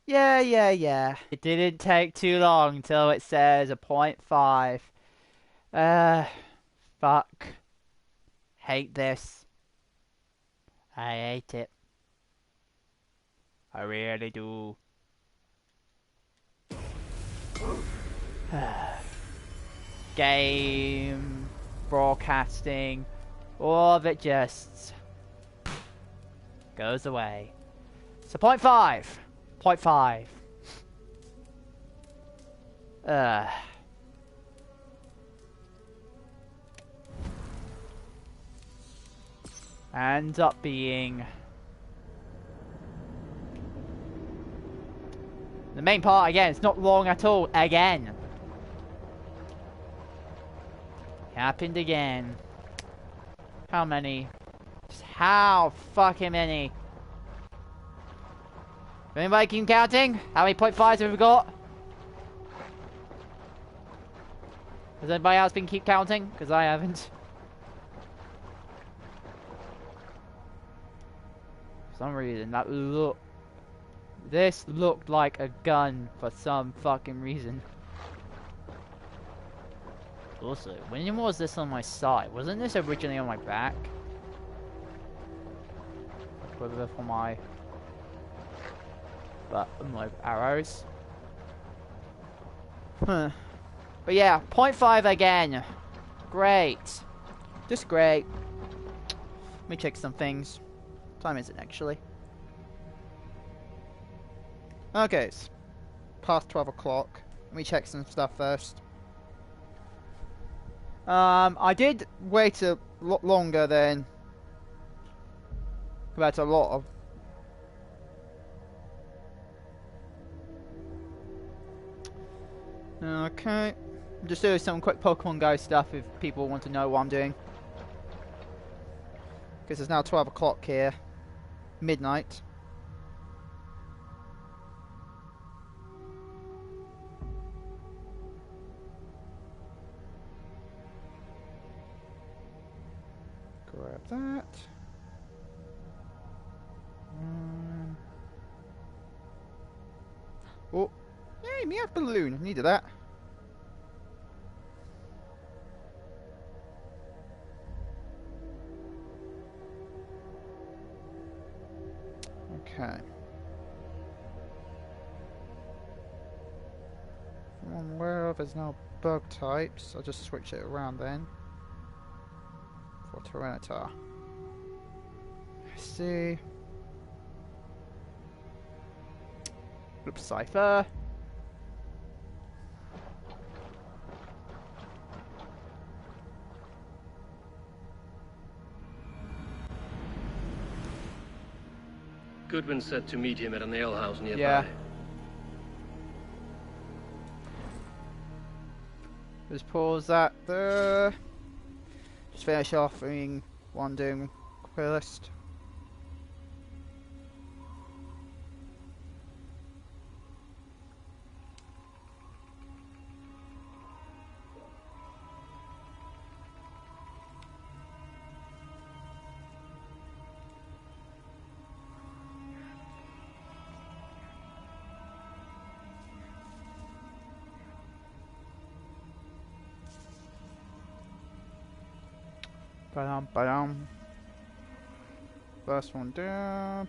Yeah. It didn't take too long until it says a 0.5. Fuck. Hate this. I hate it. I really do. Game, broadcasting, all of it just goes away. So 0.5. 0.5. Ends up being the main part again. It's not long at all. Again. Happened again. How many? Just how fucking many? Anybody keep counting? How many 0.5s have we got? Has anybody else been keep counting? Because I haven't. For some reason, this looked like a gun for some fucking reason. Also, when was this on my side? Wasn't this originally on my back? Whether for my arrows. Huh. But yeah, 0.5 again. Great. Just great. Let me check some things. What time is it actually? Okay, it's past 12 o'clock. Let me check some stuff first. I did wait a lot longer than compared to a lot of. Okay, I'm just doing some quick Pokemon Go stuff if people want to know what I'm doing. Because it's now 12 o'clock here, midnight. Grab that. Oh, yay, me have balloon. Needed that. Okay. I'm aware of there's no bug types. I'll just switch it around then. For Tyranitar. I see. Oops, Cypher. Goodwin said to meet him at an alehouse nearby. Yeah. Just pause that there. Just finish off doing one doing playlist. Ba-dum. First one down.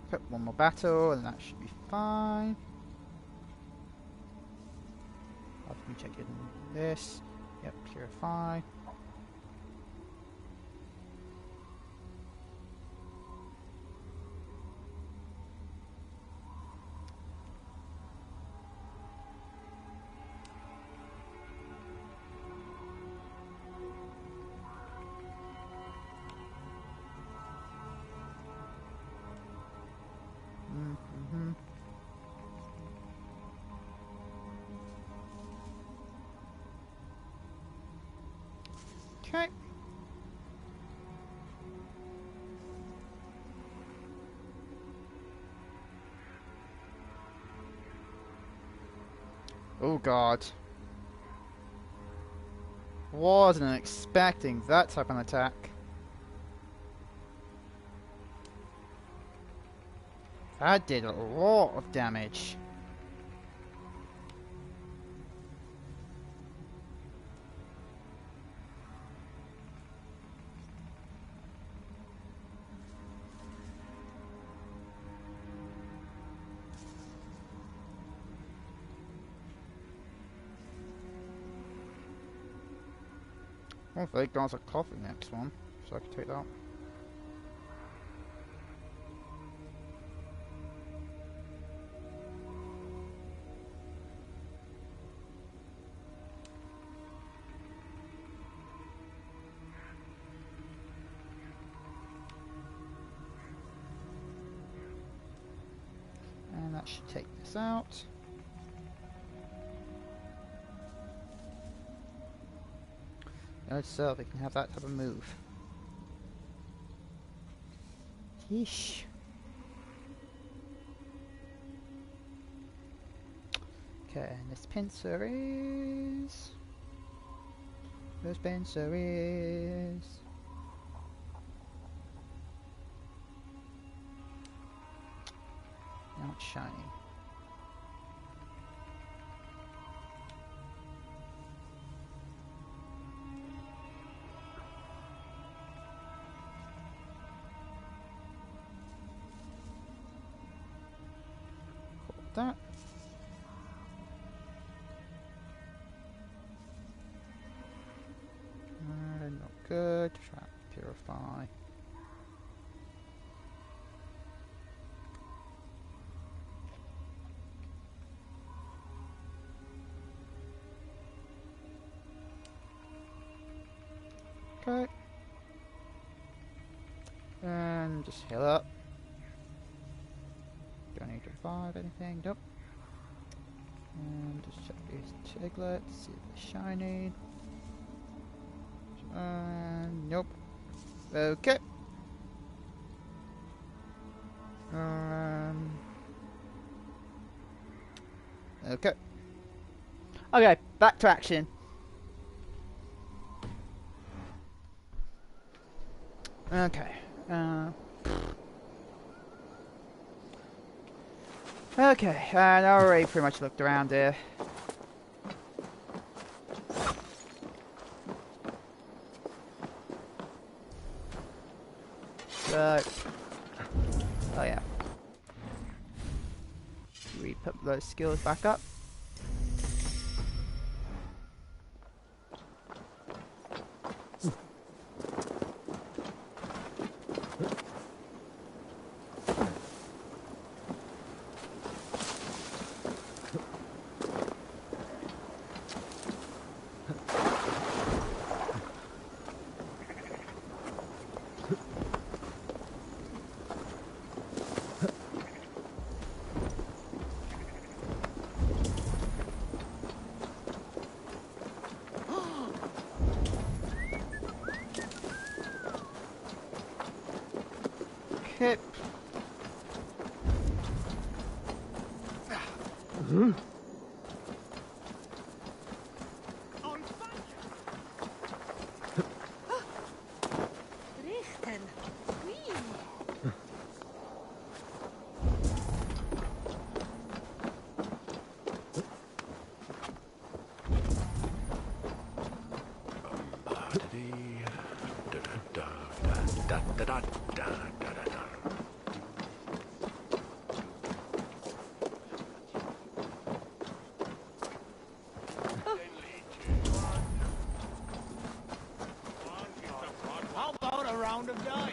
Put one more battle and that should be fine. Let me check in this. Yep, purify. Okay. Oh god. Wasn't expecting that type of attack. That did a lot of damage. Well, they guys are coughing next one, so I can take that. And that should take this out. So they can have that type of move. Yeesh. Okay, and this pincer is... This pincer is... Not shiny. That. Not good. Trap, purify. Okay. And just heal up. Do I need to revive anything? Nope. And just check these chiglets, see if they're shiny. Nope. Okay. Okay. Okay, back to action. Okay. Okay, and I already pretty much looked around here. So, oh yeah. We put those skills back up. Okay. How about a round of dice?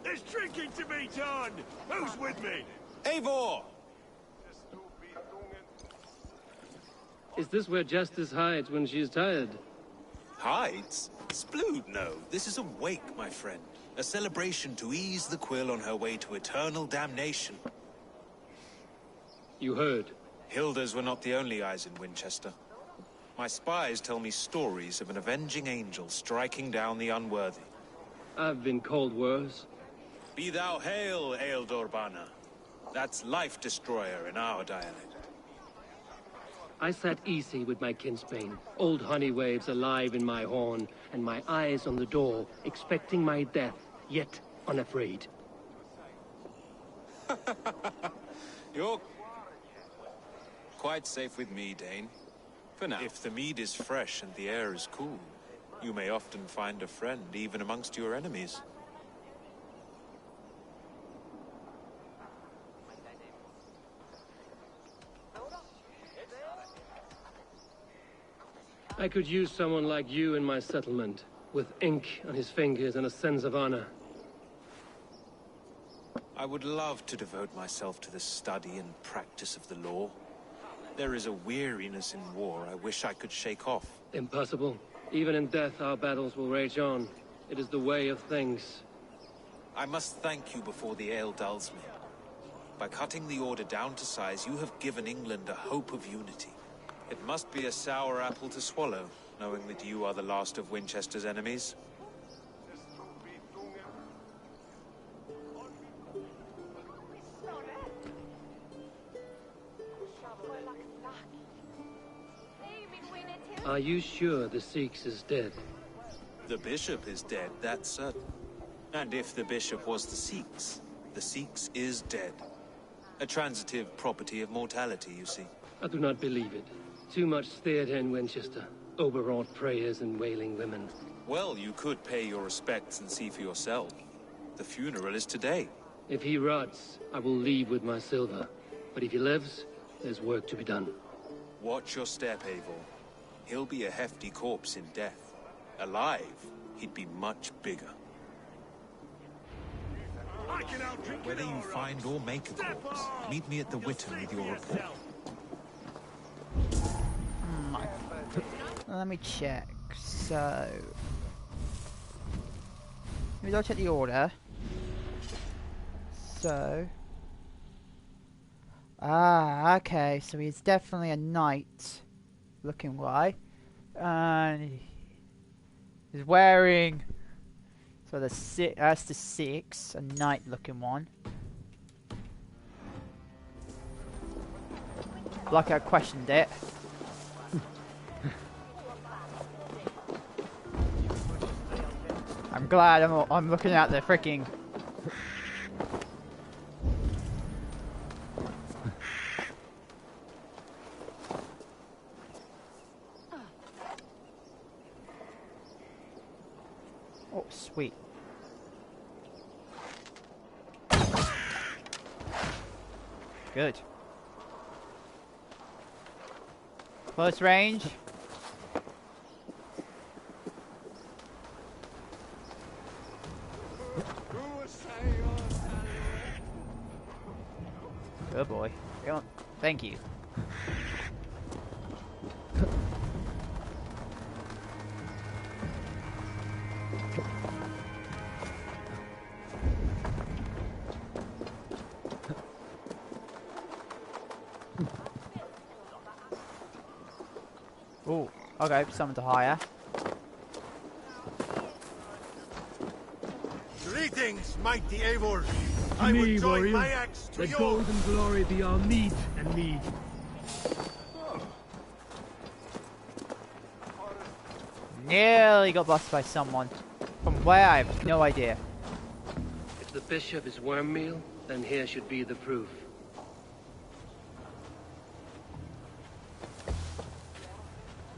There's drinking to be done! Who's with me? Eivor! Is this where Justice hides when she is tired? Hides? Splood, no. This is a wake, my friend. A celebration to ease the quill on her way to eternal damnation. You heard. Hilda's were not the only eyes in Winchester. My spies tell me stories of an avenging angel striking down the unworthy. I've been called worse. Be thou hail, Ealdor. That's Life Destroyer in our dialect. I sat easy with my kinsbane, old honey waves alive in my horn, and my eyes on the door, expecting my death, yet unafraid. You're quite safe with me, Dane. For now. If the mead is fresh and the air is cool, you may often find a friend even amongst your enemies. I could use someone like you in my settlement, with ink on his fingers and a sense of honor. I would love to devote myself to the study and practice of the law. There is a weariness in war I wish I could shake off. Impossible. Even in death, our battles will rage on. It is the way of things. I must thank you before the ale dulls me. By cutting the order down to size, you have given England a hope of unity. It must be a sour apple to swallow, knowing that you are the last of Winchester's enemies. Are you sure the Sikhs is dead? The bishop is dead, that's certain. And if the bishop was the Sikhs is dead. A transitive property of mortality, you see. I do not believe it. Too much theatre in Winchester. Overwrought prayers and wailing women. Well, you could pay your respects and see for yourself. The funeral is today. If he rots, I will leave with my silver. But if he lives, there's work to be done. Watch your step, Eivor. He'll be a hefty corpse in death. Alive, he'd be much bigger. Whether you find or make a corpse, meet me at the Witten with your report. Let me check. So, let me go check the order. So, okay. So he's definitely a knight, looking like, and he's wearing. So that's the 6, a knight looking one. Like I questioned it. I'm glad I'm looking at the freaking. Oh, sweet. Good. Close range. Good boy. Thank you. Oh, okay, someone to hire. Greetings, mighty Eivor. I will join my axe to yours. Let golden glory be our meat and mead. Nearly got busted by someone. From where, I have no idea. If the bishop is worm meal, then here should be the proof.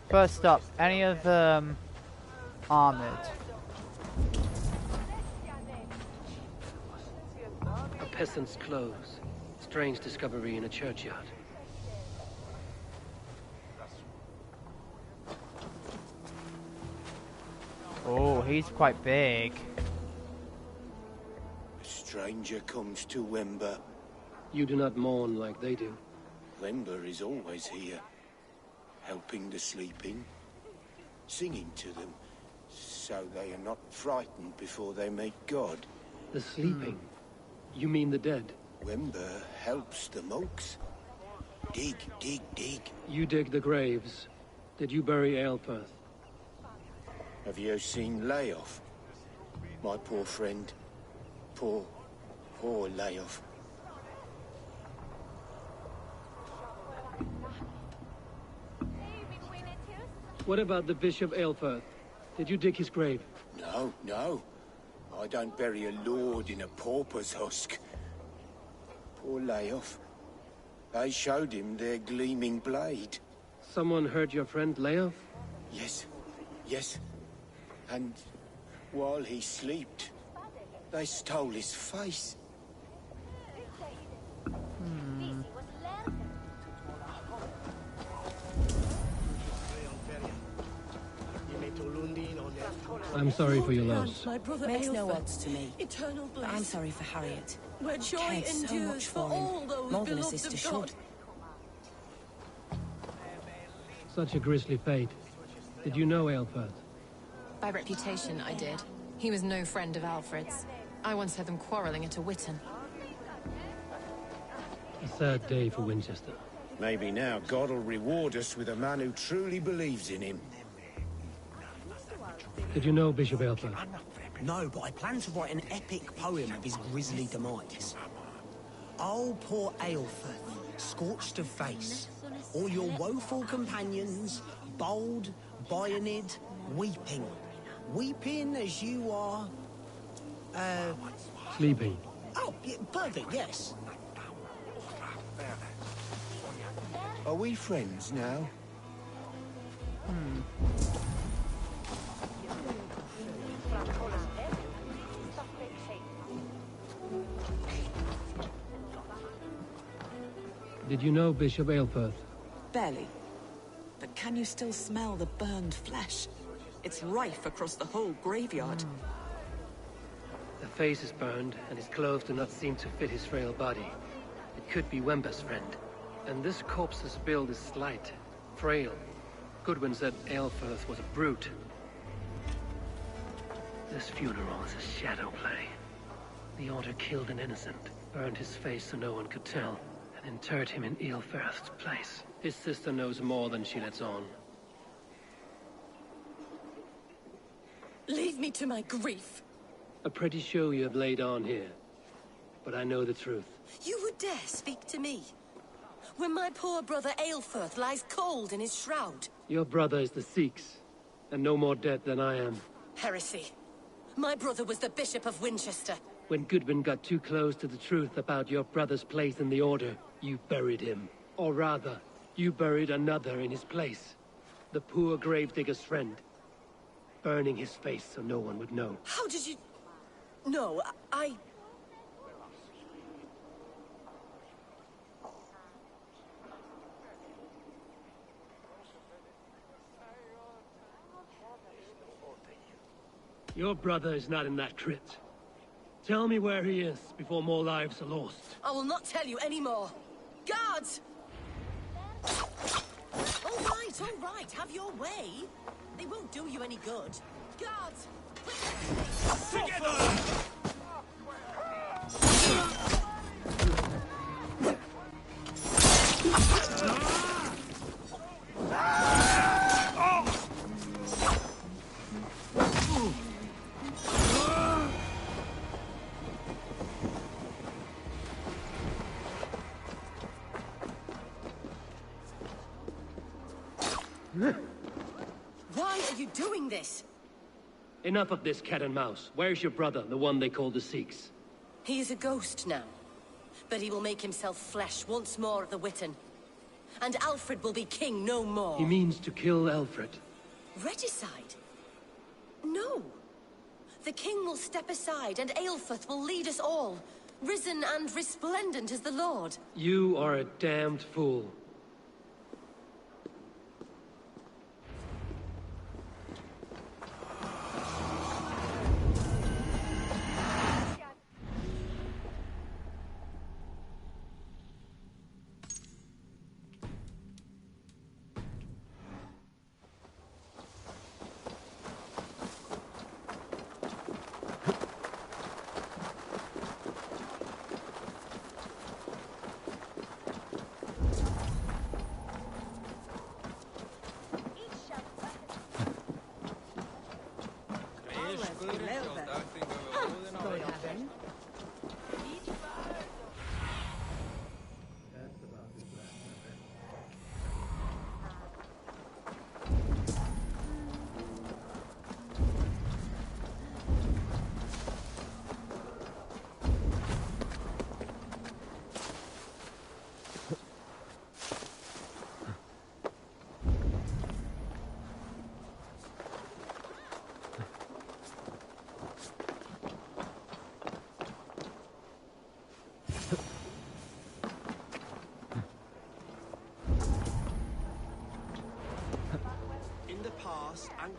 First up, any of them armored? A peasant's clothes. Strange discovery in a churchyard. Oh, he's quite big. A stranger comes to Wember. You do not mourn like they do. Wember is always here, helping the sleeping, singing to them, so they are not frightened before they meet God. The sleeping? You mean the dead? Wember helps the monks. Dig, dig, dig. You dig the graves. Did you bury Aelfirth? Have you seen Layoff? My poor friend. Poor Layoff. What about the Bishop Aelfirth? Did you dig his grave? No. I don't bury a lord in a pauper's husk. Poor Layoff. They showed him their gleaming blade. Someone hurt your friend Leof? Yes. And while he slept, they stole his face. I'm sorry for your loss. My brother Makes no Aelfirth. odds to me. Eternal bliss. I'm sorry for Harriet. Where joy Cared so endures much for for him. all those More than a beloved sister of God. should. Such a grisly fate. Did you know Aelfirth? By reputation, I did. He was no friend of Alfred's. I once had them quarreling at a Witten. A sad day for Winchester. Maybe now God will reward us with a man who truly believes in him. Did you know Bishop Aelfirth? No, but I plan to write an epic poem of his grisly demise. Oh, poor Aelfirth, scorched of face. All your woeful companions, bold, bayoneted, weeping. Weeping as you are... Sleeping. Oh, yeah, perfect, yes. Are we friends now? Did you know Bishop Aelfirth? Barely. But can you still smell the burned flesh? It's rife across the whole graveyard. The face is burned, and his clothes do not seem to fit his frail body. It could be Wemba's friend. And this corpse's build is slight, frail. Goodwin said Aelfirth was a brute. This funeral is a shadow play. The Order killed an innocent, burned his face so no one could tell, and interred him in Aelfirth's place. His sister knows more than she lets on. Leave me to my grief. A pretty show you have laid on here. But I know the truth. You would dare speak to me? When my poor brother Aelfirth lies cold in his shroud. Your brother is the Sikhs, and no more dead than I am. Heresy. My brother was the Bishop of Winchester. When Goodwin got too close to the truth about your brother's place in the Order, you buried him. Or rather, you buried another in his place. The poor gravedigger's friend. Burning his face so no one would know. How did you... No, I... Your brother is not in that crypt. Tell me where he is before more lives are lost. I will not tell you anymore. Guards! All right, have your way. They won't do you any good. Guards! Together! Why are you doing this? Enough of this cat and mouse. Where's your brother, the one they call the Sikhs? He is a ghost now. But he will make himself flesh once more at the Witten. And Alfred will be king no more. He means to kill Alfred. Regicide? No. The king will step aside and Aelfirth will lead us all. Risen and resplendent as the Lord. You are a damned fool.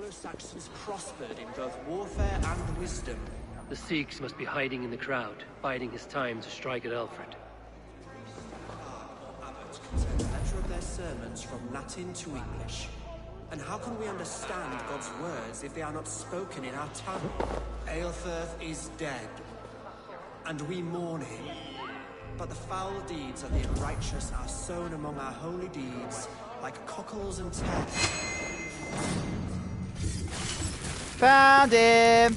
Anglo-Saxons prospered in both warfare and wisdom. The Sikhs must be hiding in the crowd, biding his time to strike at Alfred. Abbot can send a letter of their sermons from Latin to English. And how can we understand God's words if they are not spoken in our tongue? Aelfirth is dead, and we mourn him. But the foul deeds of the unrighteous are sown among our holy deeds, like cockles and tares. Found him!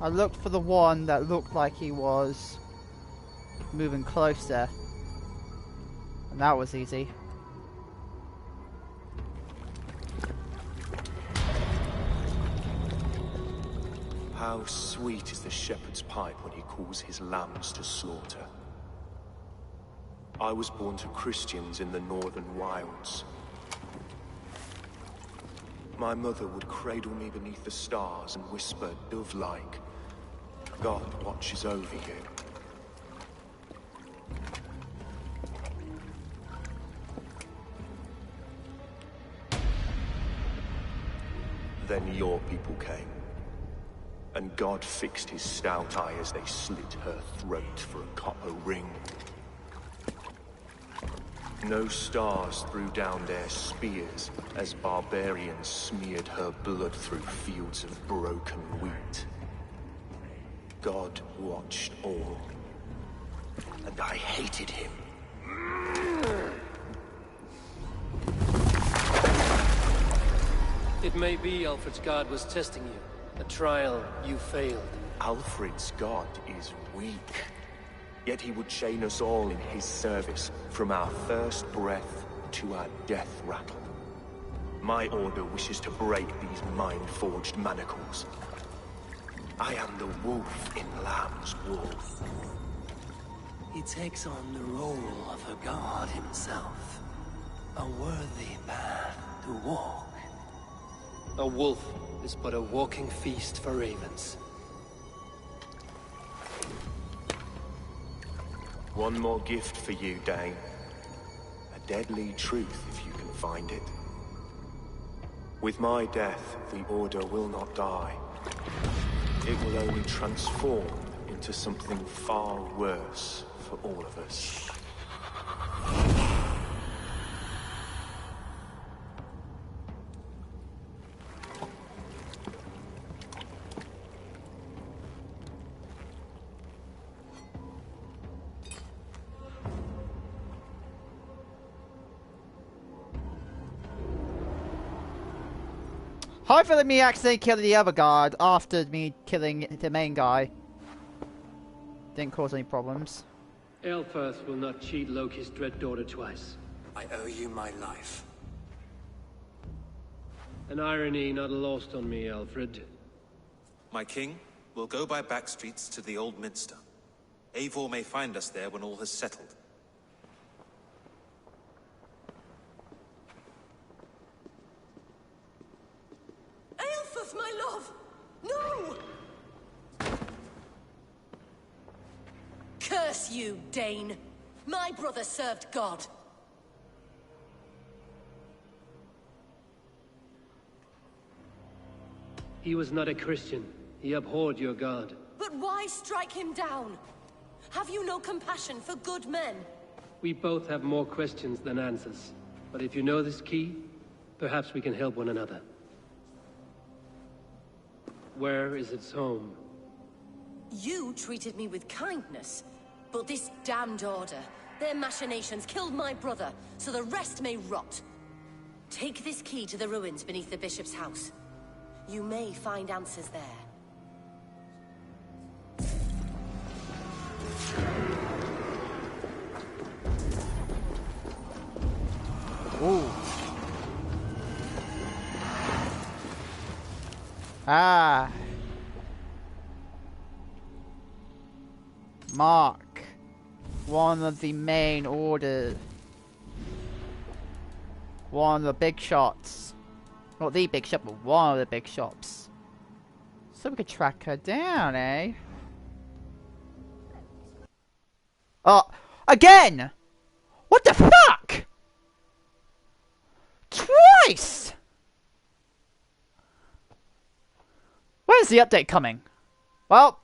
I looked for the one that looked like he was moving closer, and that was easy. How sweet is the shepherd's pipe when he calls his lambs to slaughter. I was born to Christians in the northern wilds. My mother would cradle me beneath the stars and whisper, dove-like, God watches over you. Then your people came, and God fixed his stout eye as they slit her throat for a copper ring. No stars threw down their spears as barbarians smeared her blood through fields of broken wheat. God watched all, and I hated him. It may be Alfred's god was testing you. A trial you failed. Alfred's god is weak. Yet he would chain us all in his service, from our first breath to our death rattle. My order wishes to break these mind-forged manacles. I am the wolf in lamb's wool. He takes on the role of a god himself. A worthy path to walk. A wolf is but a walking feast for ravens. One more gift for you, Dane. A deadly truth, if you can find it. With my death, the Order will not die. It will only transform into something far worse for all of us. Hopefully me accidentally killing the other guard after me killing the main guy didn't cause any problems. Aelfirth will not cheat Loki's dread daughter twice. I owe you my life. An irony not lost on me, Alfred. My king, we'll go by back streets to the Old Minster. Eivor may find us there when all has settled. Aelfirth, my love! No! Curse you, Dane! My brother served God. He was not a Christian. He abhorred your god. But why strike him down? Have you no compassion for good men? We both have more questions than answers. But if you know this key, perhaps we can help one another. Where is its home? You treated me with kindness, but this damned Order, their machinations killed my brother, so the rest may rot. Take this key to the ruins beneath the bishop's house. You may find answers there. Ooh. Ah. Mark. One of the main orders. One of the big shops. Not the big shop, but one of the big shops. So we could track her down, eh? Oh, again! What the fuck? Twice! Where's the update coming? Well,